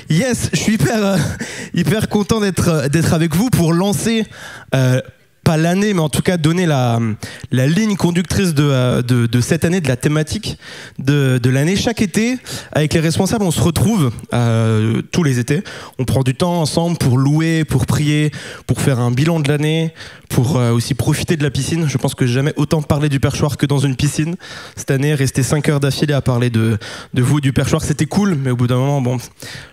Yes, je suis hyper content d'être avec vous pour lancer, pas l'année, mais en tout cas donner la ligne conductrice de cette année, de la thématique de l'année. Chaque été, avec les responsables, on se retrouve tous les étés. On prend du temps ensemble pour louer, pour prier, pour faire un bilan de l'année, pour aussi profiter de la piscine. Je pense que j'ai jamais autant parlé du perchoir que dans une piscine. Cette année, rester 5 heures d'affilée à parler de vous, du perchoir, c'était cool, mais au bout d'un moment, bon,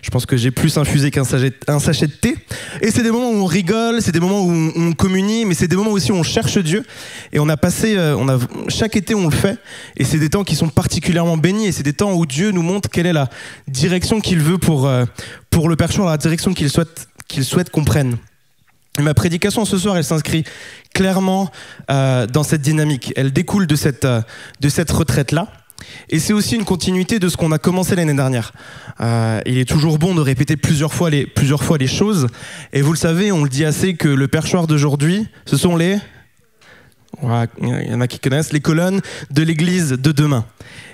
je pense que j'ai plus infusé qu'un sachet de thé. Et c'est des moments où on rigole, c'est des moments où on communie, mais c'est des moments aussi où on cherche Dieu. Et on a passé, chaque été, on le fait, et c'est des temps qui sont particulièrement bénis, et c'est des temps où Dieu nous montre quelle est la direction qu'il veut pour le perchoir, la direction qu'il souhaite qu'on prenne. Et ma prédication ce soir, elle s'inscrit clairement dans cette dynamique. Elle découle de cette retraite-là. Et c'est aussi une continuité de ce qu'on a commencé l'année dernière. Il est toujours bon de répéter plusieurs fois les choses. Et vous le savez, on le dit assez, que le perchoir d'aujourd'hui, ce sont il y en a qui connaissent, les colonnes de l'église de demain.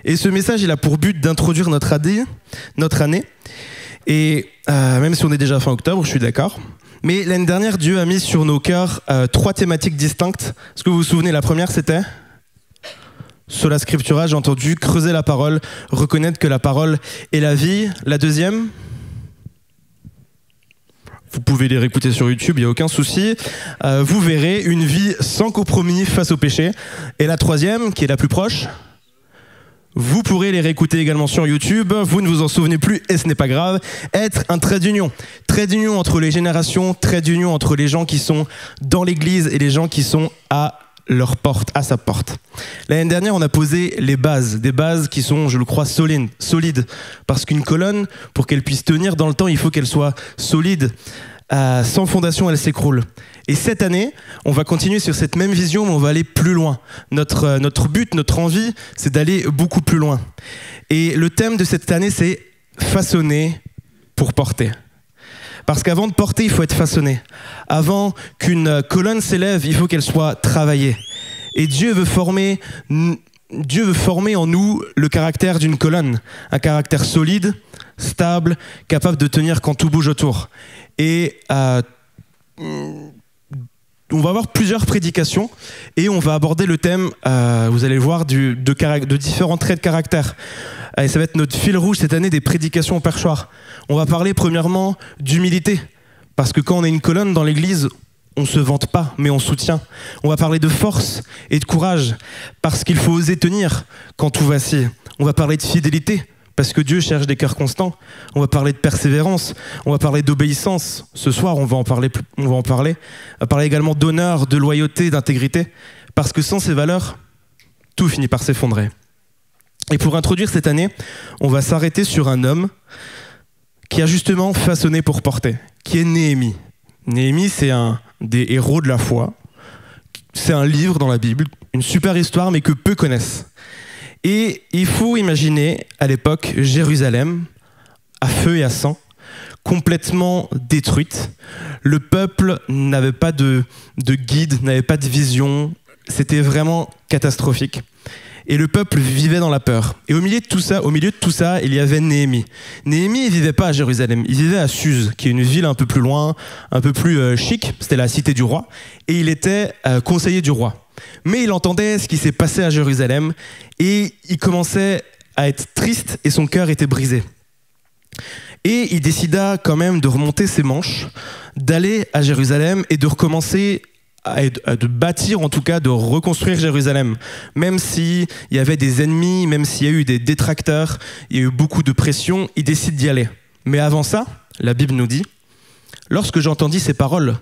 Et ce message, il a pour but d'introduire notre année. Et même si on est déjà fin octobre, je suis d'accord. Mais l'année dernière, Dieu a mis sur nos cœurs 3 thématiques distinctes. Est-ce que vous vous souvenez, la première, c'était Sola Scriptura, j'ai entendu creuser la parole, reconnaître que la parole est la vie. La deuxième, vous pouvez les réécouter sur YouTube, il n'y a aucun souci. Vous verrez une vie sans compromis face au péché. Et la troisième, qui est la plus proche, vous pourrez les réécouter également sur YouTube, vous ne vous en souvenez plus et ce n'est pas grave. Être un trait d'union entre les générations, trait d'union entre les gens qui sont dans l'église et les gens qui sont à leur porte, à sa porte. L'année dernière, on a posé les bases, des bases qui sont, je le crois, solides. Parce qu'une colonne, pour qu'elle puisse tenir dans le temps, il faut qu'elle soit solide. Sans fondation, elle s'écroule. Et cette année, on va continuer sur cette même vision, mais on va aller plus loin. Notre but, notre envie, c'est d'aller beaucoup plus loin. Et le thème de cette année, c'est « Façonner pour porter ». Parce qu'avant de porter, il faut être façonné. Avant qu'une colonne s'élève, il faut qu'elle soit travaillée. Et Dieu veut former en nous le caractère d'une colonne. Un caractère solide, stable, capable de tenir quand tout bouge autour. Et on va avoir plusieurs prédications et on va aborder le thème, vous allez le voir, de différents traits de caractère. Et ça va être notre fil rouge cette année des prédications au perchoir. On va parler premièrement d'humilité, parce que quand on est une colonne dans l'église, on ne se vante pas, mais on soutient. On va parler de force et de courage, parce qu'il faut oser tenir quand tout vacille. On va parler de fidélité, parce que Dieu cherche des cœurs constants. On va parler de persévérance, on va parler d'obéissance. Ce soir, on va en parler. On va parler également d'honneur, de loyauté, d'intégrité, parce que sans ces valeurs, tout finit par s'effondrer. Et pour introduire cette année, on va s'arrêter sur un homme qui a justement façonné pour porter, qui est Néhémie. Néhémie, c'est un des héros de la foi. C'est un livre dans la Bible, une super histoire, mais que peu connaissent. Et il faut imaginer, à l'époque, Jérusalem, à feu et à sang, complètement détruite. Le peuple n'avait pas de guide, n'avait pas de vision. C'était vraiment catastrophique. Et le peuple vivait dans la peur. Et au milieu de tout ça, il y avait Néhémie. Néhémie, il vivait pas à Jérusalem, il vivait à Suse, qui est une ville un peu plus loin, un peu plus chic. C'était la cité du roi. Et il était conseiller du roi. Mais il entendait ce qui s'est passé à Jérusalem et il commençait à être triste et son cœur était brisé. Et il décida quand même de remonter ses manches, d'aller à Jérusalem et de recommencer de bâtir, en tout cas de reconstruire Jérusalem. Même s'il y avait des ennemis, même s'il y a eu des détracteurs, il y a eu beaucoup de pression, il décide d'y aller. Mais avant ça, la Bible nous dit, lorsque j'entendis ces paroles,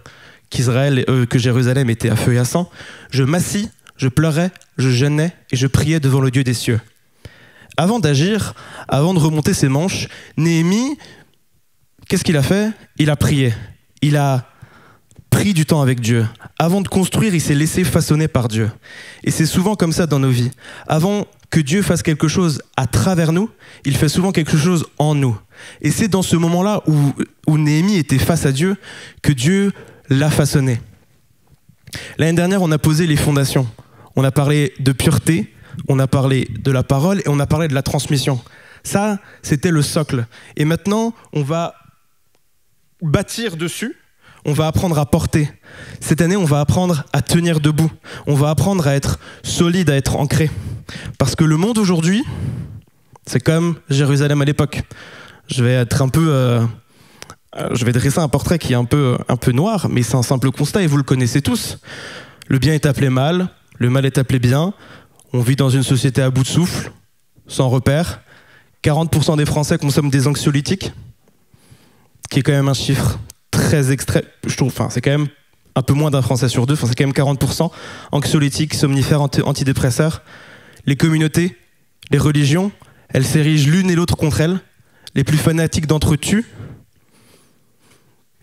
que Jérusalem était à feu et à sang, je m'assis, je pleurais, je jeûnais et je priais devant le Dieu des cieux. Avant d'agir, avant de remonter ses manches, Néhémie, qu'est-ce qu'il a fait? Il a prié. Il a pris du temps avec Dieu. Avant de construire, il s'est laissé façonner par Dieu. Et c'est souvent comme ça dans nos vies. Avant que Dieu fasse quelque chose à travers nous, il fait souvent quelque chose en nous. Et c'est dans ce moment-là où Néhémie était face à Dieu que Dieu l'a façonné. L'année dernière, on a posé les fondations. On a parlé de pureté, on a parlé de la parole et on a parlé de la transmission. Ça, c'était le socle. Et maintenant, on va bâtir dessus, on va apprendre à porter. Cette année, on va apprendre à tenir debout. On va apprendre à être solide, à être ancré. Parce que le monde aujourd'hui, c'est comme Jérusalem à l'époque. Je vais dresser un portrait qui est un peu noir, mais c'est un simple constat et vous le connaissez tous. Le bien est appelé mal, le mal est appelé bien. On vit dans une société à bout de souffle, sans repère. 40% des Français consomment des anxiolytiques, qui est quand même un chiffre très extrême, je trouve. Enfin, c'est quand même un peu moins d'un Français sur deux. Enfin, c'est quand même 40%. Anxiolytiques, somnifères, antidépresseurs. Les communautés, les religions, elles s'érigent l'une et l'autre contre elles. Les plus fanatiques d'entre eux tuent.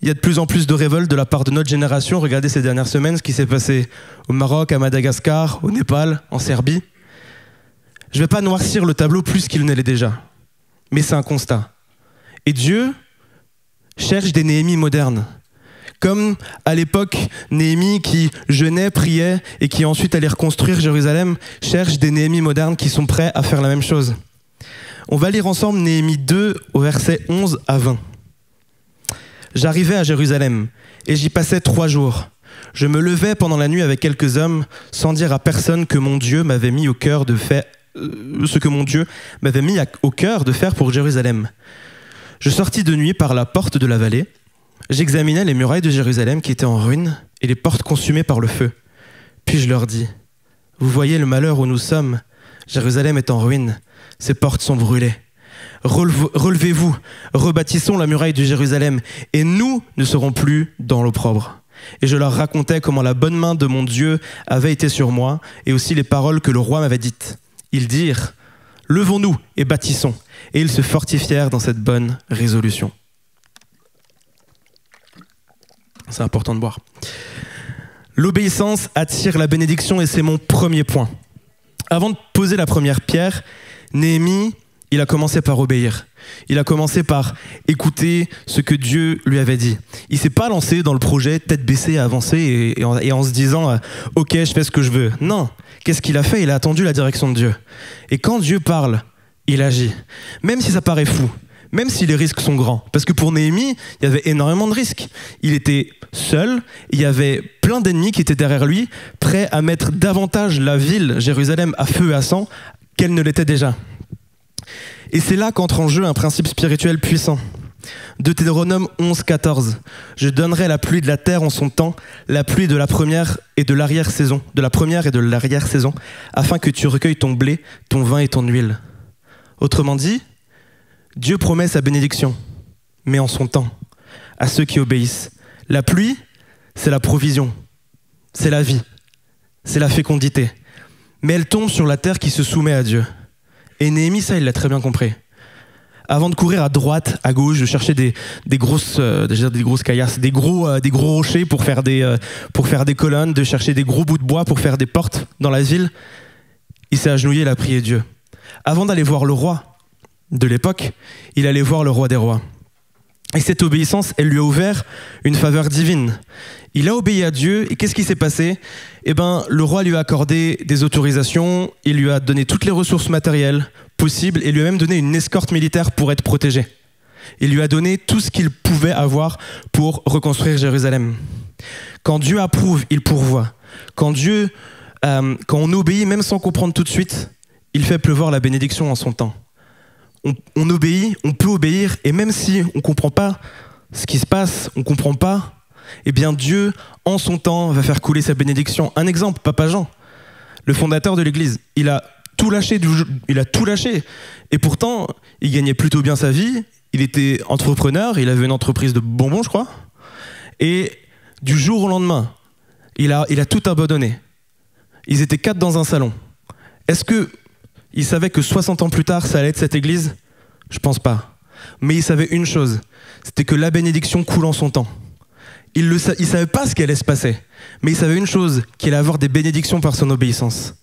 Il y a de plus en plus de révoltes de la part de notre génération. Regardez ces dernières semaines ce qui s'est passé au Maroc, à Madagascar, au Népal, en Serbie. Je ne vais pas noircir le tableau plus qu'il ne l'est déjà. Mais c'est un constat. Et Dieu cherche des Néhémies modernes. Comme à l'époque, Néhémie qui jeûnait, priait et qui ensuite allait reconstruire Jérusalem, cherche des Néhémies modernes qui sont prêts à faire la même chose. On va lire ensemble Néhémie 2 au verset 11 à 20. J'arrivais à Jérusalem et j'y passais 3 jours. Je me levais pendant la nuit avec quelques hommes sans dire à personne que mon Dieu m'avait mis au cœur de faire ce que mon Dieu m'avait mis au cœur de faire pour Jérusalem. Je sortis de nuit par la porte de la vallée. J'examinais les murailles de Jérusalem qui étaient en ruine et les portes consumées par le feu. Puis je leur dis, « Vous voyez le malheur où nous sommes. Jérusalem est en ruine. Ses portes sont brûlées. Relevez-vous, rebâtissons la muraille de Jérusalem et nous ne serons plus dans l'opprobre. » Et je leur racontais comment la bonne main de mon Dieu avait été sur moi et aussi les paroles que le roi m'avait dites. Ils dirent, « Levons-nous et bâtissons. » Et ils se fortifièrent dans cette bonne résolution. C'est important de boire. L'obéissance attire la bénédiction et c'est mon premier point. Avant de poser la première pierre, Néhémie, il a commencé par obéir. Il a commencé par écouter ce que Dieu lui avait dit. Il ne s'est pas lancé dans le projet tête baissée, avancer et en se disant « Ok, je fais ce que je veux ». Non, qu'est-ce qu'il a fait? Il a attendu la direction de Dieu. Et quand Dieu parle, il agit. Même si ça paraît fou, même si les risques sont grands. Parce que pour Néhémie, il y avait énormément de risques. Il était seul, il y avait plein d'ennemis qui étaient derrière lui, prêts à mettre davantage la ville, Jérusalem, à feu et à sang qu'elle ne l'était déjà. Et c'est là qu'entre en jeu un principe spirituel puissant. Deutéronome 11, 14. « Je donnerai la pluie de la terre en son temps, la pluie de la première et de l'arrière-saison, afin que tu recueilles ton blé, ton vin et ton huile. » Autrement dit, Dieu promet sa bénédiction, mais en son temps, à ceux qui obéissent. La pluie, c'est la provision, c'est la vie, c'est la fécondité. Mais elle tombe sur la terre qui se soumet à Dieu. Et Néhémie, ça, il l'a très bien compris. Avant de courir à droite, à gauche, de chercher des grosses caillasses, des gros rochers pour faire des colonnes, de chercher des gros bouts de bois pour faire des portes dans la ville, il s'est agenouillé, il a prié Dieu. Avant d'aller voir le roi de l'époque, il allait voir le roi des rois. Et cette obéissance, elle lui a ouvert une faveur divine. Il a obéi à Dieu, et qu'est-ce qui s'est passé? Eh ben, le roi lui a accordé des autorisations, il lui a donné toutes les ressources matérielles possibles, et lui a même donné une escorte militaire pour être protégé. Il lui a donné tout ce qu'il pouvait avoir pour reconstruire Jérusalem. Quand Dieu approuve, il pourvoit. Quand on obéit, même sans comprendre tout de suite, il fait pleuvoir la bénédiction en son temps. On obéit, on peut obéir, et même si on ne comprend pas ce qui se passe, on ne comprend pas, eh bien Dieu, en son temps, va faire couler sa bénédiction. Un exemple, Papa Jean, le fondateur de l'Église, il a tout lâché, et pourtant, il gagnait plutôt bien sa vie, il était entrepreneur, il avait une entreprise de bonbons, je crois, et du jour au lendemain, il a tout abandonné. Ils étaient 4 dans un salon. Est-ce qu'il savait que 60 ans plus tard, ça allait être cette église? Je pense pas. Mais il savait une chose, c'était que la bénédiction coule en son temps. Il savait pas ce qui allait se passer, mais il savait une chose, qu'il allait avoir des bénédictions par son obéissance.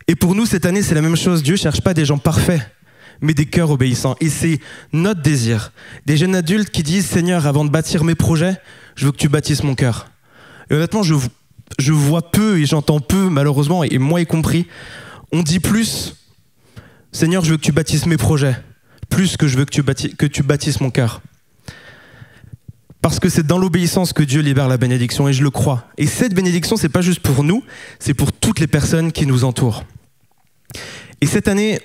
Et pour nous, cette année, c'est la même chose. Dieu cherche pas des gens parfaits, mais des cœurs obéissants. Et c'est notre désir. Des jeunes adultes qui disent, Seigneur, avant de bâtir mes projets, je veux que tu bâtisses mon cœur. Et honnêtement, je vois peu et j'entends peu, malheureusement, et moi y compris. On dit plus, Seigneur, je veux que tu bâtisses mes projets, plus que je veux que tu bâtisses mon cœur. Parce que c'est dans l'obéissance que Dieu libère la bénédiction, et je le crois. Et cette bénédiction, c'est pas juste pour nous, c'est pour toutes les personnes qui nous entourent. Et cette année,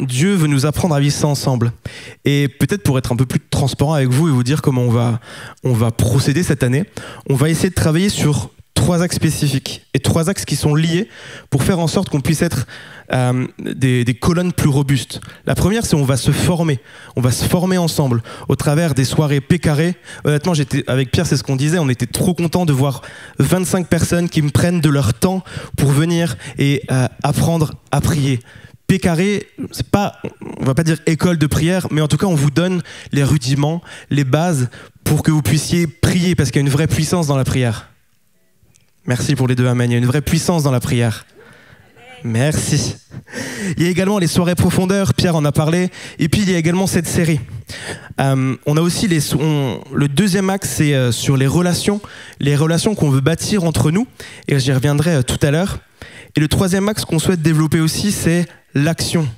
Dieu veut nous apprendre à vivre ça ensemble. Et peut-être pour être un peu plus transparent avec vous et vous dire comment on va procéder cette année, on va essayer de travailler sur 3 axes spécifiques et 3 axes qui sont liés pour faire en sorte qu'on puisse être des colonnes plus robustes. La première, c'est on va se former. On va se former ensemble au travers des soirées Pécaré. Honnêtement, avec Pierre, c'est ce qu'on disait, on était trop contents de voir 25 personnes qui me prennent de leur temps pour venir et apprendre à prier. Pécaré, c'est pas, on va pas dire école de prière, mais en tout cas, on vous donne les rudiments, les bases pour que vous puissiez prier, parce qu'il y a une vraie puissance dans la prière. Merci pour les 2 amen. Il y a une vraie puissance dans la prière. Merci. Il y a également les soirées profondeur, Pierre en a parlé, et puis il y a également cette série. On a aussi le deuxième axe, c'est sur les relations qu'on veut bâtir entre nous, et j'y reviendrai tout à l'heure. Et le troisième axe qu'on souhaite développer aussi, c'est l'action.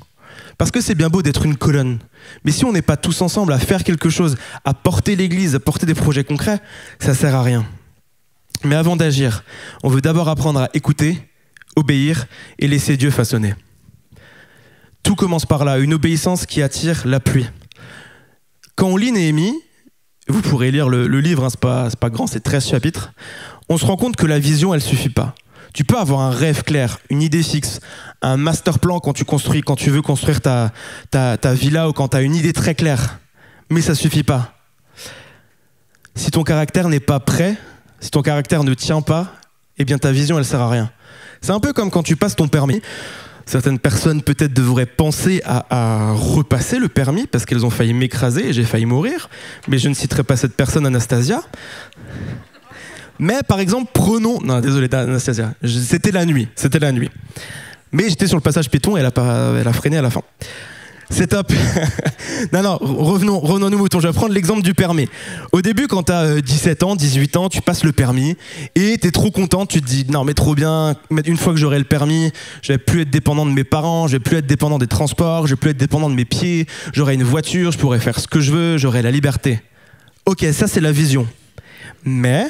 Parce que c'est bien beau d'être une colonne, mais si on n'est pas tous ensemble à faire quelque chose, à porter l'église, à porter des projets concrets, ça sert à rien. Mais avant d'agir, on veut d'abord apprendre à écouter, obéir et laisser Dieu façonner. Tout commence par là, une obéissance qui attire la pluie. Quand on lit Néhémie, vous pourrez lire le livre, hein, c'est pas grand, c'est 13 chapitres, on se rend compte que la vision, elle suffit pas. Tu peux avoir un rêve clair, une idée fixe, un master plan quand tu veux construire ta villa ou quand tu as une idée très claire, mais ça suffit pas. Si ton caractère n'est pas prêt, si ton caractère ne tient pas, eh bien ta vision, elle sert à rien. C'est un peu comme quand tu passes ton permis. Certaines personnes peut-être devraient penser à repasser le permis parce qu'elles ont failli m'écraser et j'ai failli mourir. Mais je ne citerai pas cette personne, Anastasia. Mais par exemple, non, désolé Anastasia, c'était la nuit. Mais j'étais sur le passage piéton et elle a freiné à la fin. C'est top. Non, revenons nous moutons. Je vais prendre l'exemple du permis. Au début, quand tu as 17 ans, 18 ans, tu passes le permis et tu es trop content, tu te dis non mais trop bien, une fois que j'aurai le permis, je vais plus être dépendant de mes parents, je vais plus être dépendant des transports, je vais plus être dépendant de mes pieds, j'aurai une voiture, je pourrai faire ce que je veux, j'aurai la liberté. Ok, ça c'est la vision. Mais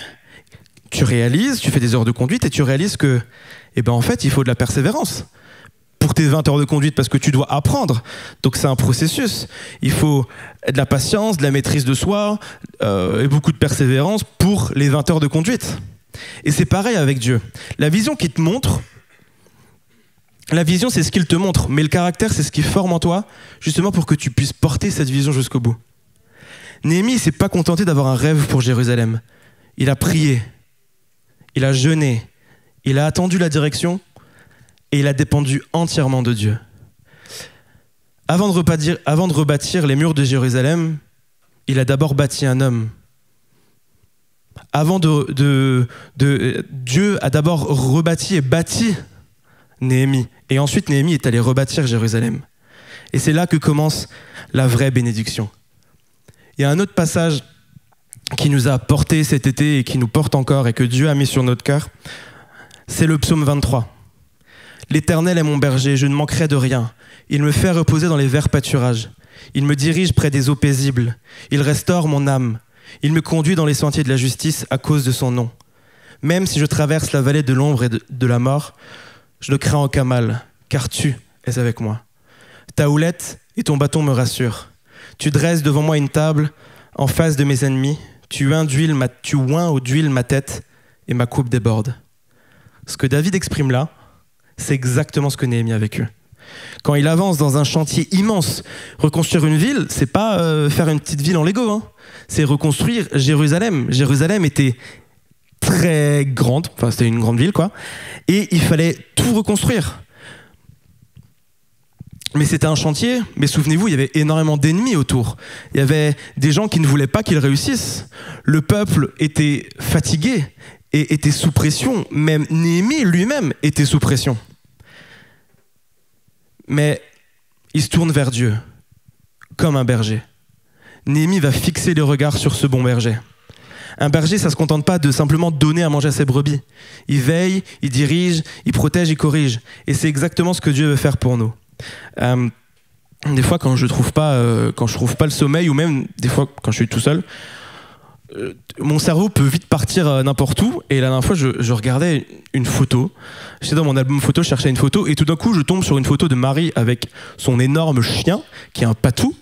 tu fais des heures de conduite et tu réalises que en fait, il faut de la persévérance. Pour tes 20 heures de conduite, parce que tu dois apprendre. Donc c'est un processus. Il faut de la patience, de la maîtrise de soi et beaucoup de persévérance pour les 20 heures de conduite. Et c'est pareil avec Dieu. La vision qu'il te montre, la vision c'est ce qu'il te montre, mais le caractère c'est ce qu'il forme en toi, justement pour que tu puisses porter cette vision jusqu'au bout. Néhémie ne s'est pas contenté d'avoir un rêve pour Jérusalem. Il a prié, il a jeûné, il a attendu la direction, et il a dépendu entièrement de Dieu. Avant de rebâtir les murs de Jérusalem, il a d'abord bâti un homme. Dieu a d'abord rebâti et bâti Néhémie. Et ensuite, Néhémie est allé rebâtir Jérusalem. Et c'est là que commence la vraie bénédiction. Il y a un autre passage qui nous a porté cet été et qui nous porte encore et que Dieu a mis sur notre cœur. C'est le psaume 23. L'Éternel est mon berger, je ne manquerai de rien. Il me fait reposer dans les verts pâturages. Il me dirige près des eaux paisibles. Il restaure mon âme. Il me conduit dans les sentiers de la justice à cause de son nom. Même si je traverse la vallée de l'ombre et de la mort, je ne crains aucun mal, car tu es avec moi. Ta houlette et ton bâton me rassurent. Tu dresses devant moi une table en face de mes ennemis. Tu oins d'huile ma tête et ma coupe déborde. Ce que David exprime là, c'est exactement ce que Néhémie a vécu. Quand il avance dans un chantier immense, reconstruire une ville, c'est pas faire une petite ville en Lego, hein. C'est reconstruire Jérusalem. Jérusalem était très grande, enfin c'était une grande ville quoi, et il fallait tout reconstruire. Mais c'était un chantier, mais souvenez-vous, il y avait énormément d'ennemis autour. Il y avait des gens qui ne voulaient pas qu'il réussisse. Le peuple était fatigué et était sous pression. Même Néhémie lui-même était sous pression. Mais il se tourne vers Dieu, comme un berger. Néhémie va fixer les regards sur ce bon berger. Un berger, ça ne se contente pas de simplement donner à manger à ses brebis. Il veille, il dirige, il protège, il corrige. Et c'est exactement ce que Dieu veut faire pour nous. Des fois, quand je trouve pas le sommeil, ou même des fois quand je suis tout seul, mon cerveau peut vite partir n'importe où. Et la dernière fois, je regardais une photo. J'étais dans mon album photo, je cherchais une photo. Et tout d'un coup, je tombe sur une photo de Marie avec son énorme chien, qui est un patou.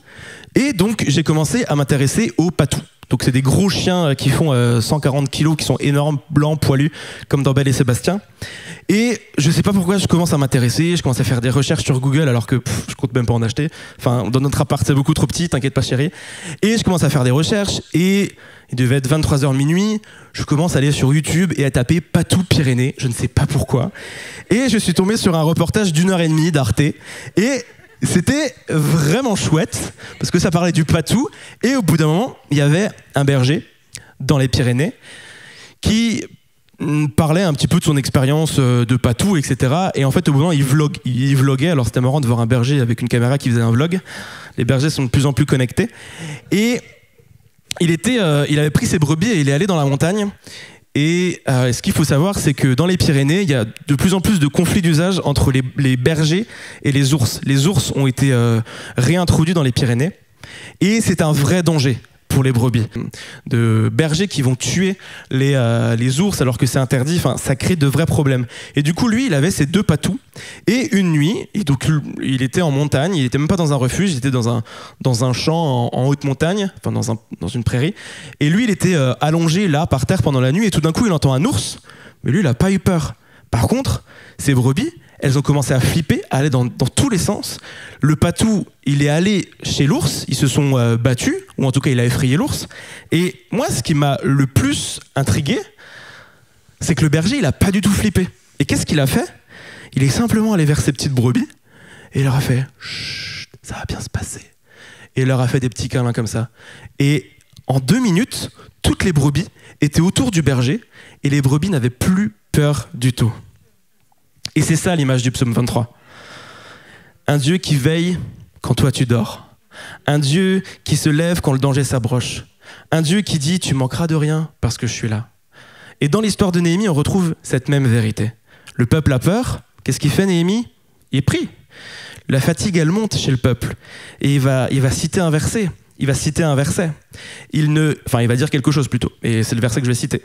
Et donc, j'ai commencé à m'intéresser aux patous. Donc, c'est des gros chiens qui font 140 kilos, qui sont énormes, blancs, poilus, comme dans Belle et Sébastien. Et je sais pas pourquoi je commence à m'intéresser, je commence à faire des recherches sur Google alors que je compte même pas en acheter. Enfin, dans notre appart, c'est beaucoup trop petit, t'inquiète pas chérie. Et je commence à faire des recherches et il devait être 23h minuit. Je commence à aller sur YouTube et à taper Patou Pyrénées, je ne sais pas pourquoi. Et je suis tombé sur un reportage d'1h30 d'Arte. Et c'était vraiment chouette parce que ça parlait du patou. Et au bout d'un moment, il y avait un berger dans les Pyrénées qui parlait un petit peu de son expérience de patou, etc. Et en fait, au bout d'un moment, il vloguait. Alors, c'était marrant de voir un berger avec une caméra qui faisait un vlog. Les bergers sont de plus en plus connectés. Et il avait pris ses brebis et il est allé dans la montagne. Et ce qu'il faut savoir, c'est que dans les Pyrénées, il y a de plus en plus de conflits d'usage entre les bergers et les ours. Les ours ont été réintroduits dans les Pyrénées. Et c'est un vrai danger pour les brebis. De bergers qui vont tuer les ours alors que c'est interdit, enfin, ça crée de vrais problèmes. Et du coup, lui, il avait ses 2 patous. Et une nuit, donc, il était en montagne, il était même pas dans un refuge, il était dans un champ en haute montagne, enfin dans une prairie. Et lui, il était allongé là, par terre pendant la nuit, et tout d'un coup, il entend un ours. Mais lui, il a pas eu peur. Par contre, ses brebis, elles ont commencé à flipper, à aller dans tous les sens. Le patou, il est allé chez l'ours, ils se sont battus, ou en tout cas, il a effrayé l'ours. Et moi, ce qui m'a le plus intrigué, c'est que le berger, il a pas du tout flippé. Et qu'est-ce qu'il a fait? Il est simplement allé vers ses petites brebis, et il leur a fait « Chut, ça va bien se passer ». Et il leur a fait des petits câlins comme ça. Et en 2 minutes, toutes les brebis étaient autour du berger, et les brebis n'avaient plus peur du tout. Et c'est ça l'image du psaume 23. Un Dieu qui veille quand toi tu dors. Un Dieu qui se lève quand le danger s'approche. Un Dieu qui dit tu manqueras de rien parce que je suis là. Et dans l'histoire de Néhémie, on retrouve cette même vérité. Le peuple a peur. Qu'est-ce qu'il fait Néhémie? Il prie. La fatigue, elle monte chez le peuple. Et il va citer un verset. Il va citer un verset. Il va dire quelque chose plutôt. Et c'est le verset que je vais citer.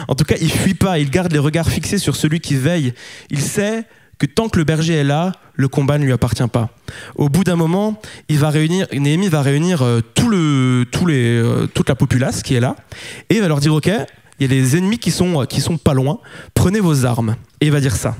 En tout cas, il fuit pas. Il garde les regards fixés sur celui qui veille. Il sait que tant que le berger est là, le combat ne lui appartient pas. Au bout d'un moment, Néhémie va réunir toute la populace qui est là. Et il va leur dire, OK, il y a des ennemis qui sont pas loin. Prenez vos armes. Et il va dire ça.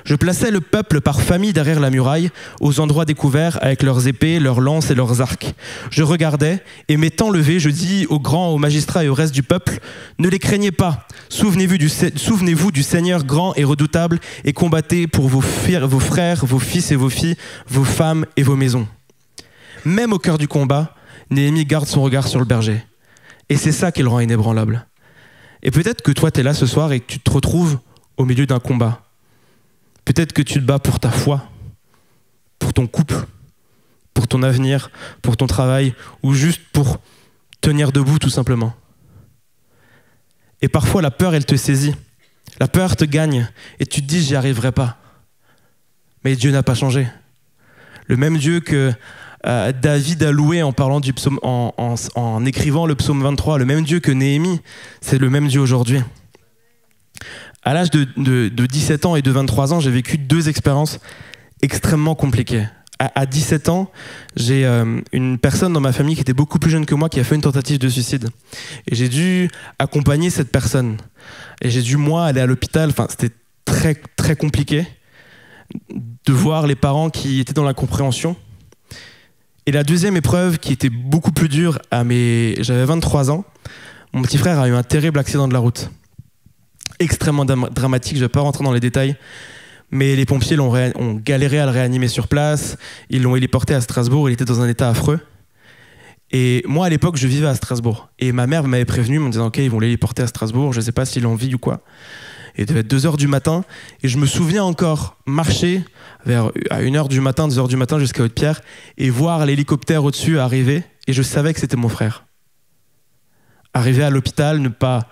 Je plaçais le peuple par famille derrière la muraille, aux endroits découverts avec leurs épées, leurs lances et leurs arcs. Je regardais, et m'étant levé, je dis aux grands, aux magistrats et au reste du peuple, ne les craignez pas, souvenez-vous du Seigneur grand et redoutable, et combattez pour vos frères, vos fils et vos filles, vos femmes et vos maisons. Même au cœur du combat, Néhémie garde son regard sur le berger. Et c'est ça qui le rend inébranlable. Et peut-être que toi, tu es là ce soir et que tu te retrouves au milieu d'un combat. Peut-être que tu te bats pour ta foi, pour ton couple, pour ton avenir, pour ton travail, ou juste pour tenir debout tout simplement. Et parfois la peur, elle te saisit. La peur te gagne et tu te dis j'y arriverai pas. Mais Dieu n'a pas changé. Le même Dieu que David a loué en parlant du psaume, en écrivant le psaume 23, le même Dieu que Néhémie, c'est le même Dieu aujourd'hui. À l'âge de 17 ans et de 23 ans, j'ai vécu 2 expériences extrêmement compliquées. À 17 ans, j'ai une personne dans ma famille qui était beaucoup plus jeune que moi qui a fait une tentative de suicide. Et j'ai dû accompagner cette personne. Et j'ai dû, moi, aller à l'hôpital. Enfin, c'était très, très compliqué de voir les parents qui étaient dans l'incompréhension. Et la deuxième épreuve, qui était beaucoup plus dure, j'avais 23 ans, mon petit frère a eu un terrible accident de la route. Extrêmement dramatique, je ne vais pas rentrer dans les détails, mais les pompiers ont galéré à le réanimer sur place, ils l'ont héliporté à Strasbourg, il était dans un état affreux. Et moi, à l'époque, je vivais à Strasbourg. Et ma mère m'avait prévenu, en me disant « Ok, ils vont l'héliporter à Strasbourg, je ne sais pas s'il en vit ou quoi. » Et il devait être 2h du matin, et je me souviens encore marcher à 1h du matin, 2h du matin jusqu'à Haute-Pierre, et voir l'hélicoptère au-dessus arriver, et je savais que c'était mon frère. Arriver à l'hôpital, ne pas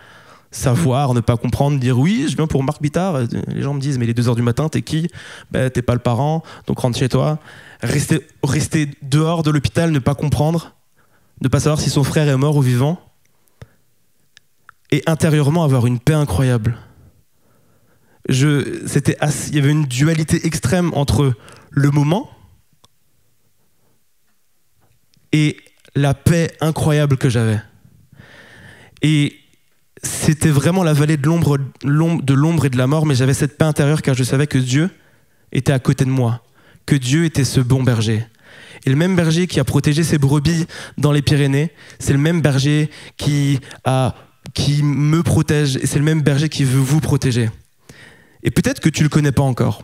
savoir, ne pas comprendre, dire oui, je viens pour Marc Bittard. Les gens me disent mais il est 2h du matin, t'es qui? T'es pas le parent, donc rentre chez toi. Rester dehors de l'hôpital, ne pas comprendre, ne pas savoir si son frère est mort ou vivant. et intérieurement avoir une paix incroyable. Il y avait une dualité extrême entre le moment et la paix incroyable que j'avais. Et c'était vraiment la vallée de l'ombre et de la mort, mais j'avais cette paix intérieure car je savais que Dieu était à côté de moi, que Dieu était ce bon berger. Et le même berger qui a protégé ses brebis dans les Pyrénées, c'est le même berger qui me protège, et c'est le même berger qui veut vous protéger. Et peut-être que tu le connais pas encore,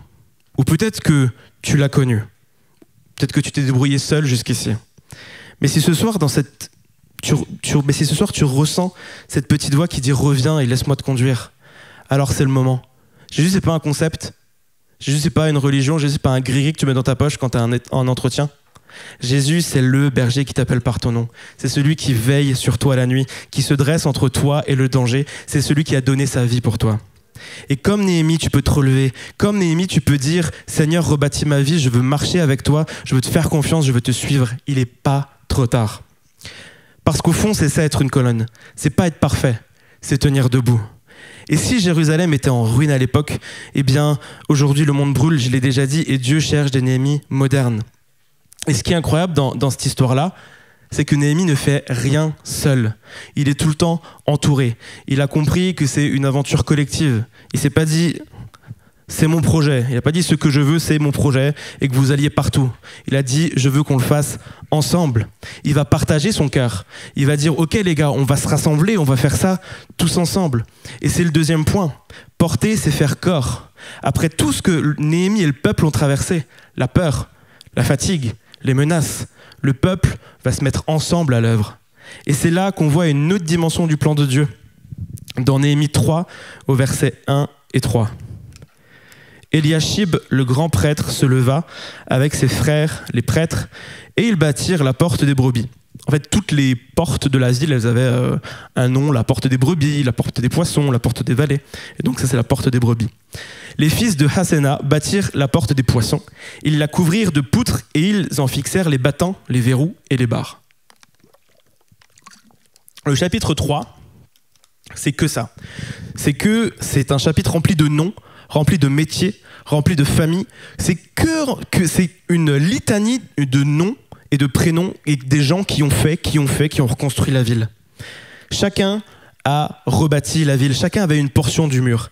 ou peut-être que tu l'as connu, peut-être que tu t'es débrouillé seul jusqu'ici. Mais si ce soir, si ce soir tu ressens cette petite voix qui dit « Reviens et laisse-moi te conduire », alors c'est le moment. Jésus, c'est pas un concept. Jésus, c'est pas une religion. Jésus, c'est pas un grille que tu mets dans ta poche quand tu as un entretien. Jésus, c'est le berger qui t'appelle par ton nom. C'est celui qui veille sur toi la nuit, qui se dresse entre toi et le danger. C'est celui qui a donné sa vie pour toi. Et comme Néhémie, tu peux te relever. Comme Néhémie, tu peux dire « Seigneur, rebâtis ma vie, je veux marcher avec toi, je veux te faire confiance, je veux te suivre. » Il n'est pas trop tard. Parce qu'au fond, c'est ça être une colonne. C'est pas être parfait, c'est tenir debout. Et si Jérusalem était en ruine à l'époque, eh bien, aujourd'hui, le monde brûle, je l'ai déjà dit, et Dieu cherche des Néhémies modernes. Et ce qui est incroyable dans cette histoire-là, c'est que Néhémie ne fait rien seul. Il est tout le temps entouré. Il a compris que c'est une aventure collective. Il s'est pas dit « c'est mon projet ». Il n'a pas dit « ce que je veux, c'est mon projet » et que vous alliez partout. Il a dit « je veux qu'on le fasse ensemble ». Il va partager son cœur. Il va dire « ok les gars, on va se rassembler, on va faire ça tous ensemble ». Et c'est le deuxième point. Porter, c'est faire corps. Après tout ce que Néhémie et le peuple ont traversé, la peur, la fatigue, les menaces, le peuple va se mettre ensemble à l'œuvre. Et c'est là qu'on voit une autre dimension du plan de Dieu. Dans Néhémie 3, au verset 1 et 3. Eliashib, le grand prêtre, se leva avec ses frères, les prêtres, et ils bâtirent la porte des brebis. En fait, toutes les portes de la ville, elles avaient un nom, la porte des brebis, la porte des poissons, la porte des vallées. Et donc ça, c'est la porte des brebis. Les fils de Hasséna bâtirent la porte des poissons. Ils la couvrirent de poutres et ils en fixèrent les battants, les verrous et les barres. Le chapitre 3, c'est que ça. C'est un chapitre rempli de noms, rempli de métiers, rempli de familles. C'est une litanie de noms et de prénoms et des gens qui ont reconstruit la ville. Chacun a rebâti la ville, chacun avait une portion du mur.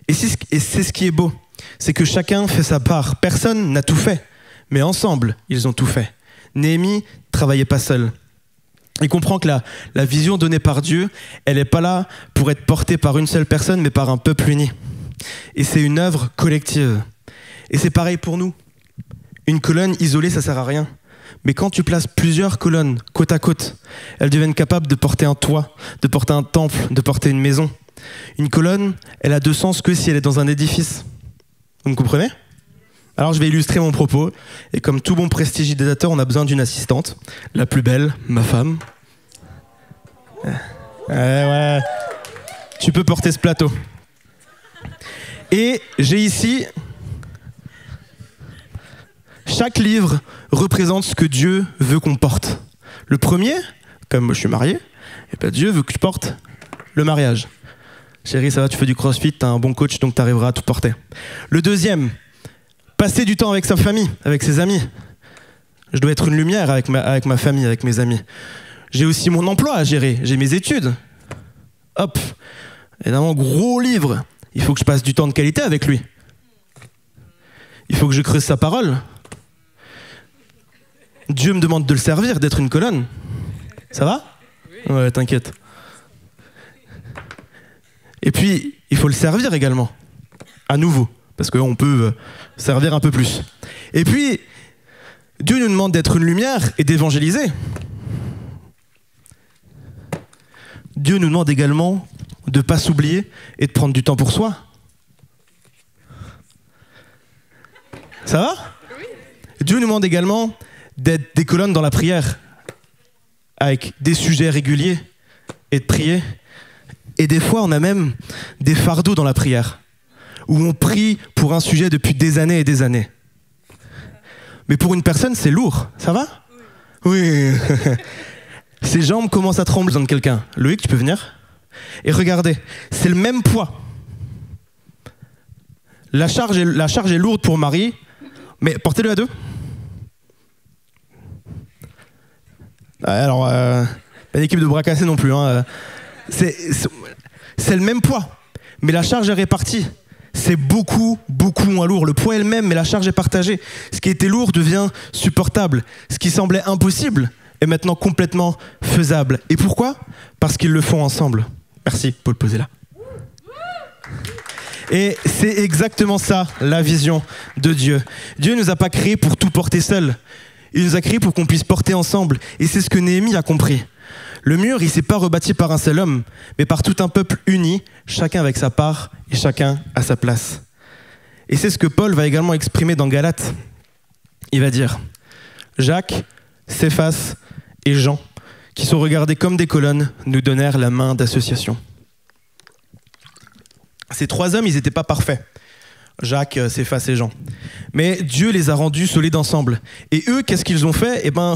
Et c'est ce qui est beau, c'est que chacun fait sa part. Personne n'a tout fait, mais ensemble, ils ont tout fait. Néhémie ne travaillait pas seul. Il comprend que la vision donnée par Dieu, elle n'est pas là pour être portée par une seule personne, mais par un peuple uni. Et c'est une œuvre collective. Et c'est pareil pour nous. Une colonne isolée, ça ne sert à rien. Mais quand tu places plusieurs colonnes côte à côte, elles deviennent capables de porter un toit, de porter un temple, de porter une maison. Une colonne, elle a de sens que si elle est dans un édifice. Vous me comprenez ? Alors je vais illustrer mon propos. Et comme tout bon prestidigitateur, on a besoin d'une assistante. La plus belle, ma femme. Ouais. Tu peux porter ce plateau. Et j'ai ici... Chaque livre représente ce que Dieu veut qu'on porte. Le premier, comme moi je suis marié, et ben Dieu veut que je porte le mariage. Chérie, ça va, tu fais du crossfit, t'as un bon coach, donc t'arriveras à tout porter. Le deuxième, passer du temps avec sa famille, avec ses amis. Je dois être une lumière avec ma famille, avec mes amis. J'ai aussi mon emploi à gérer, j'ai mes études. Hop, évidemment, gros livre. Il faut que je passe du temps de qualité avec lui. Il faut que je creuse sa parole. Dieu me demande de le servir, d'être une colonne. Ça va ? Oui. Ouais, t'inquiète. Et puis, il faut le servir également. À nouveau. Parce qu'on peut servir un peu plus. Et puis, Dieu nous demande d'être une lumière et d'évangéliser. Dieu nous demande également de ne pas s'oublier et de prendre du temps pour soi. Ça va ? Oui. Dieu nous demande également d'être des colonnes dans la prière, avec des sujets réguliers, et de prier. Et des fois, on a même des fardeaux dans la prière, où on prie pour un sujet depuis des années et des années. Mais pour une personne, c'est lourd. Ça va ? Oui. Ses jambes commencent à trembler dans quelqu'un. Loïc, tu peux venir ? Et regardez, c'est le même poids. La charge est lourde pour Marie, mais portez-le à deux. Alors, pas une équipe de bras cassés non plus. Hein. C'est le même poids, mais la charge est répartie. C'est beaucoup, beaucoup moins lourd. Le poids est le même, mais la charge est partagée. Ce qui était lourd devient supportable. Ce qui semblait impossible est maintenant complètement faisable. Et pourquoi ? Parce qu'ils le font ensemble. Merci, Paul, posez là. Et c'est exactement ça, la vision de Dieu. Dieu ne nous a pas créés pour tout porter seul. Il nous a créés pour qu'on puisse porter ensemble. Et c'est ce que Néhémie a compris. Le mur, il ne s'est pas rebâti par un seul homme, mais par tout un peuple uni, chacun avec sa part et chacun à sa place. Et c'est ce que Paul va également exprimer dans Galates. Il va dire « Jacques, Céphas et Jean, qui sont regardés comme des colonnes, nous donnèrent la main d'association. » Ces trois hommes, ils n'étaient pas parfaits. Jacques, Céphas et Jean. Mais Dieu les a rendus solides ensemble. Et eux, qu'est-ce qu'ils ont fait ? Eh ben,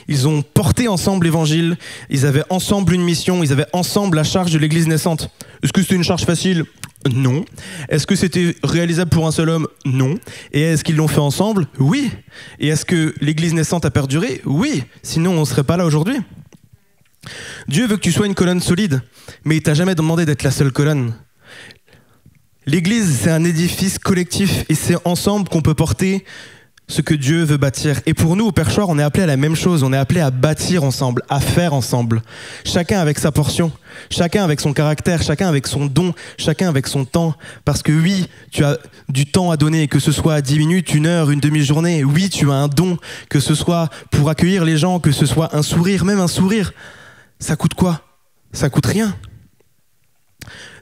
ils ont porté ensemble l'évangile, ils avaient ensemble une mission, ils avaient ensemble la charge de l'église naissante. Est-ce que c'était une charge facile ? Non. Est-ce que c'était réalisable pour un seul homme ? Non. Et est-ce qu'ils l'ont fait ensemble ? Oui. Et est-ce que l'église naissante a perduré ? Oui. Sinon, on ne serait pas là aujourd'hui. Dieu veut que tu sois une colonne solide, mais il t'a jamais demandé d'être la seule colonne. L'église, c'est un édifice collectif et c'est ensemble qu'on peut porter ce que Dieu veut bâtir. Et pour nous, au Perchoir, on est appelé à la même chose. On est appelé à bâtir ensemble, à faire ensemble. Chacun avec sa portion, chacun avec son caractère, chacun avec son don, chacun avec son temps. Parce que oui, tu as du temps à donner, que ce soit 10 minutes, 1 heure, une demi-journée. Oui, tu as un don, que ce soit pour accueillir les gens, que ce soit un sourire. Même un sourire, ça coûte quoi ? Ça coûte rien.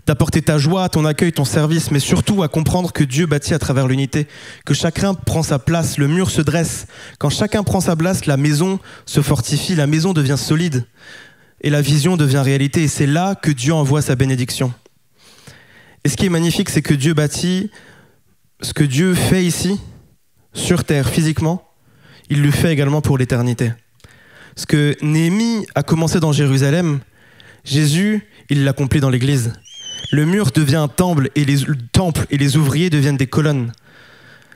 D'apporter ta joie, ton accueil, ton service, mais surtout à comprendre que Dieu bâtit à travers l'unité, que chacun prend sa place, le mur se dresse. Quand chacun prend sa place, la maison se fortifie, la maison devient solide et la vision devient réalité. Et c'est là que Dieu envoie sa bénédiction. Et ce qui est magnifique, c'est que Dieu bâtit ce que Dieu fait ici, sur terre, physiquement, il le fait également pour l'éternité. Ce que Néhémie a commencé dans Jérusalem, Jésus, il l'accomplit dans l'église. Le mur devient un temple et les ouvriers deviennent des colonnes.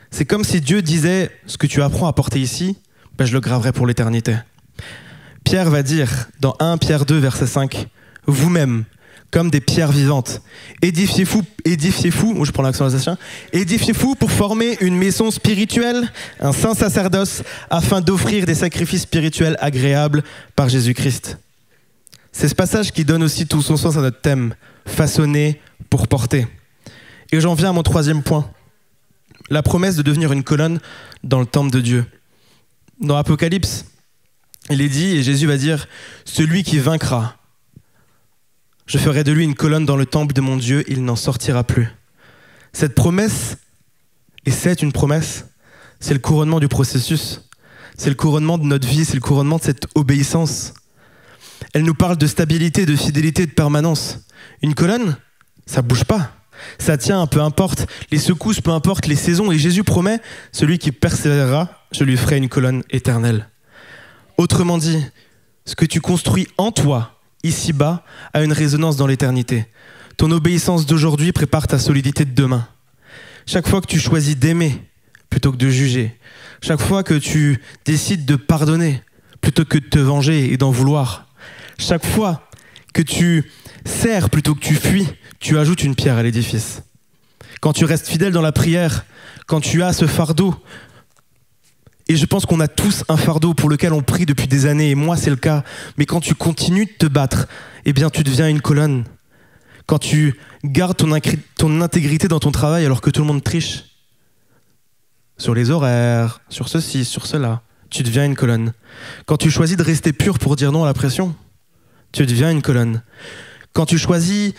C'est comme si Dieu disait, ce que tu apprends à porter ici, ben je le graverai pour l'éternité. Pierre va dire, dans 1 Pierre 2, verset 5, « Vous-même, comme des pierres vivantes, édifiez-vous, je prends l'accent alsacien, édifiez-vous pour former une maison spirituelle, un saint sacerdoce, afin d'offrir des sacrifices spirituels agréables par Jésus-Christ. » C'est ce passage qui donne aussi tout son sens à notre thème, façonné pour porter. Et j'en viens à mon troisième point, la promesse de devenir une colonne dans le temple de Dieu. Dans Apocalypse, il est dit, et Jésus va dire, « Celui qui vaincra, je ferai de lui une colonne dans le temple de mon Dieu, il n'en sortira plus. » Cette promesse, et c'est une promesse, c'est le couronnement du processus, c'est le couronnement de notre vie, c'est le couronnement de cette obéissance. Elle nous parle de stabilité, de fidélité, de permanence. Une colonne, ça bouge pas. Ça tient, peu importe les secousses, peu importe les saisons. Et Jésus promet, celui qui persévérera, je lui ferai une colonne éternelle. Autrement dit, ce que tu construis en toi, ici-bas, a une résonance dans l'éternité. Ton obéissance d'aujourd'hui prépare ta solidité de demain. Chaque fois que tu choisis d'aimer plutôt que de juger, chaque fois que tu décides de pardonner plutôt que de te venger et d'en vouloir, chaque fois que tu sers plutôt que tu fuis, tu ajoutes une pierre à l'édifice. Quand tu restes fidèle dans la prière, quand tu as ce fardeau, et je pense qu'on a tous un fardeau pour lequel on prie depuis des années, et moi c'est le cas, mais quand tu continues de te battre, eh bien tu deviens une colonne. Quand tu gardes ton intégrité dans ton travail alors que tout le monde triche, sur les horaires, sur ceci, sur cela, tu deviens une colonne. Quand tu choisis de rester pur pour dire non à la pression, tu deviens une colonne. Quand tu choisis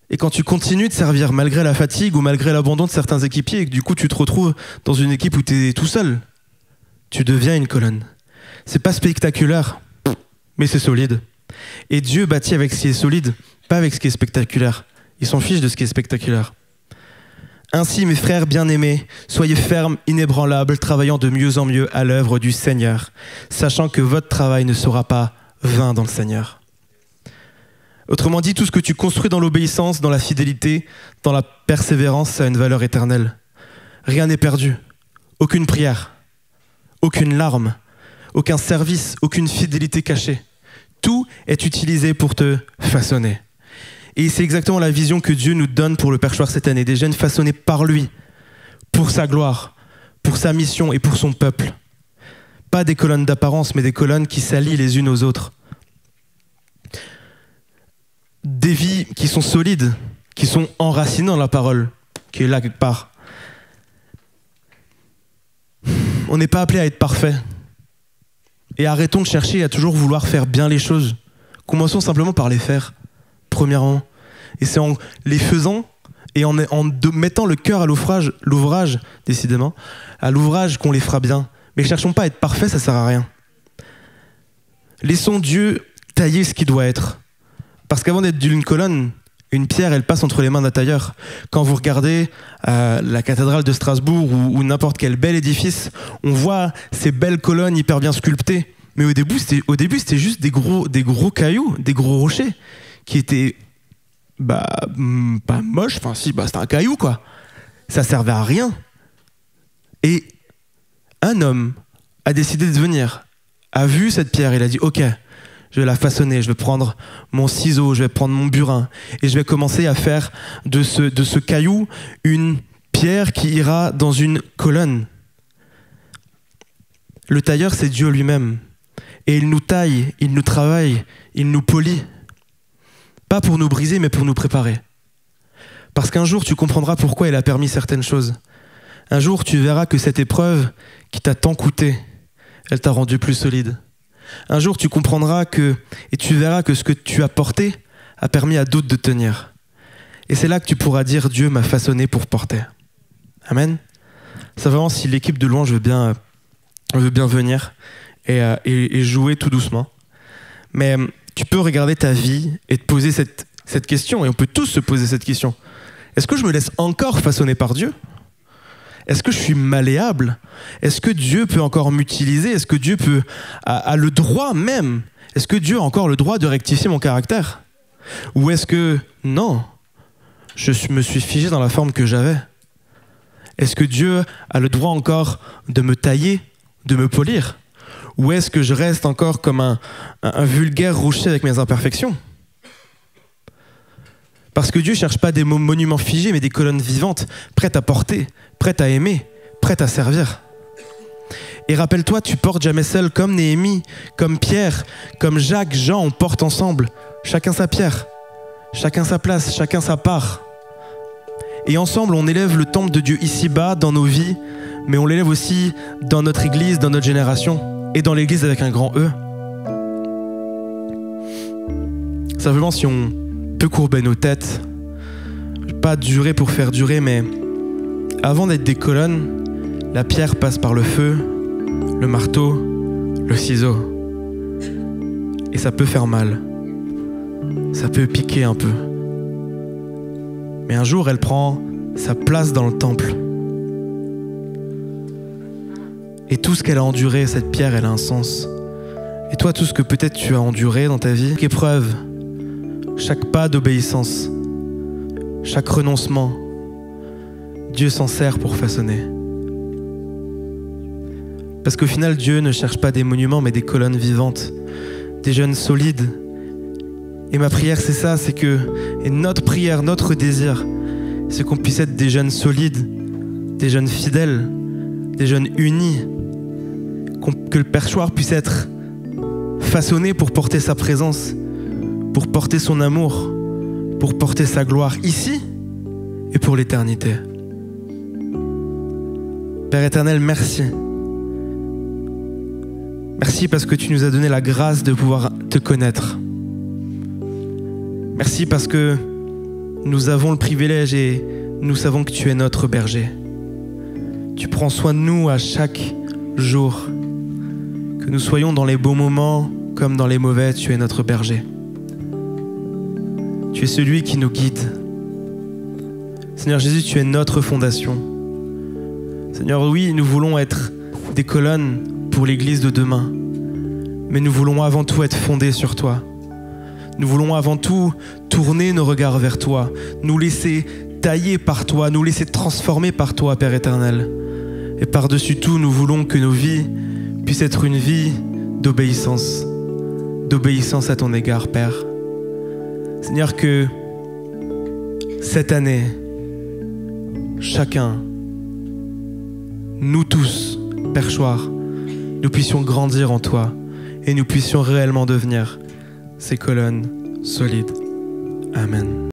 et quand tu continues de servir malgré la fatigue ou malgré l'abandon de certains équipiers et que du coup tu te retrouves dans une équipe où tu es tout seul, tu deviens une colonne. C'est pas spectaculaire, mais c'est solide. Et Dieu bâtit avec ce qui est solide, pas avec ce qui est spectaculaire. Il s'en fiche de ce qui est spectaculaire. Ainsi, mes frères bien-aimés, soyez fermes, inébranlables, travaillant de mieux en mieux à l'œuvre du Seigneur, sachant que votre travail ne sera pas vain dans le Seigneur. Autrement dit, tout ce que tu construis dans l'obéissance, dans la fidélité, dans la persévérance, ça a une valeur éternelle. Rien n'est perdu. Aucune prière, aucune larme, aucun service, aucune fidélité cachée. Tout est utilisé pour te façonner. Et c'est exactement la vision que Dieu nous donne pour le perchoir cette année. Des jeunes façonnés par lui, pour sa gloire, pour sa mission et pour son peuple. Pas des colonnes d'apparence, mais des colonnes qui s'allient les unes aux autres. Des vies qui sont solides, qui sont enracinées dans la parole, qui est là quelque part. On n'est pas appelé à être parfait. Et arrêtons de chercher à toujours vouloir faire bien les choses. Commençons simplement par les faire, premièrement. Et c'est en les faisant et en mettant le cœur à l'ouvrage, décidément, à l'ouvrage qu'on les fera bien. Mais cherchons pas à être parfait, ça sert à rien. Laissons Dieu tailler ce qui doit être. Parce qu'avant d'être d'une colonne, une pierre, elle passe entre les mains d'un tailleur. Quand vous regardez la cathédrale de Strasbourg ou n'importe quel bel édifice, on voit ces belles colonnes hyper bien sculptées. Mais au début, c'était juste des gros cailloux, des gros rochers, qui étaient pas moches. Enfin, si, c'était un caillou, quoi. Ça servait à rien. Et un homme a décidé de venir, a vu cette pierre, il a dit « Ok, je vais la façonner, je vais prendre mon ciseau, je vais prendre mon burin et je vais commencer à faire de ce caillou une pierre qui ira dans une colonne. » Le tailleur, c'est Dieu lui-même. Et il nous taille, il nous travaille, il nous polit. Pas pour nous briser, mais pour nous préparer. Parce qu'un jour, tu comprendras pourquoi il a permis certaines choses. Un jour, tu verras que cette épreuve qui t'a tant coûté, elle t'a rendu plus solide. Un jour, tu comprendras et tu verras que ce que tu as porté a permis à d'autres de tenir. Et c'est là que tu pourras dire « Dieu m'a façonné pour porter ». Amen. C'est vraiment si l'équipe de louange veut bien venir et jouer tout doucement. Mais tu peux regarder ta vie et te poser cette question, et on peut tous se poser cette question. Est-ce que je me laisse encore façonner par Dieu ? Est-ce que je suis malléable ? Est-ce que Dieu peut encore m'utiliser ? Est-ce que Dieu a le droit même ? Est-ce que Dieu a encore le droit de rectifier mon caractère ? Ou est-ce que, non, je me suis figé dans la forme que j'avais ? Est-ce que Dieu a le droit encore de me tailler, de me polir ? Ou est-ce que je reste encore comme un vulgaire rocher avec mes imperfections ? Parce que Dieu ne cherche pas des monuments figés, mais des colonnes vivantes, prêtes à porter, prêtes à aimer, prêtes à servir. Et rappelle-toi, tu portes jamais seul, comme Néhémie, comme Pierre, comme Jacques, Jean, on porte ensemble, chacun sa pierre, chacun sa place, chacun sa part. Et ensemble, on élève le temple de Dieu ici-bas, dans nos vies, mais on l'élève aussi dans notre église, dans notre génération, et dans l'église avec un grand E. Simplement, si on peut courber nos têtes, pas durer pour faire durer, mais avant d'être des colonnes, la pierre passe par le feu, le marteau, le ciseau. Et ça peut faire mal. Ça peut piquer un peu. Mais un jour, elle prend sa place dans le temple. Et tout ce qu'elle a enduré, cette pierre, elle a un sens. Et toi, tout ce que peut-être tu as enduré dans ta vie, chaque épreuve, chaque pas d'obéissance, chaque renoncement, Dieu s'en sert pour façonner. Parce qu'au final, Dieu ne cherche pas des monuments, mais des colonnes vivantes, des jeunes solides. Et ma prière, c'est ça, et notre prière, notre désir, c'est qu'on puisse être des jeunes solides, des jeunes fidèles, des jeunes unis, que le perchoir puisse être façonné pour porter sa présence, pour porter son amour, pour porter sa gloire ici et pour l'éternité. Père éternel, merci. Merci parce que tu nous as donné la grâce de pouvoir te connaître. Merci parce que nous avons le privilège et nous savons que tu es notre berger. Tu prends soin de nous à chaque jour. Que nous soyons dans les beaux moments comme dans les mauvais, tu es notre berger. Tu es celui qui nous guide. Seigneur Jésus, tu es notre fondation. Seigneur, oui, nous voulons être des colonnes pour l'église de demain, mais nous voulons avant tout être fondés sur toi. Nous voulons avant tout tourner nos regards vers toi, nous laisser tailler par toi, nous laisser transformer par toi, Père éternel. Et par-dessus tout, nous voulons que nos vies puissent être une vie d'obéissance à ton égard, Père. Seigneur, que cette année, chacun, nous tous, Perchoir, nous puissions grandir en toi et nous puissions réellement devenir ces colonnes solides. Amen.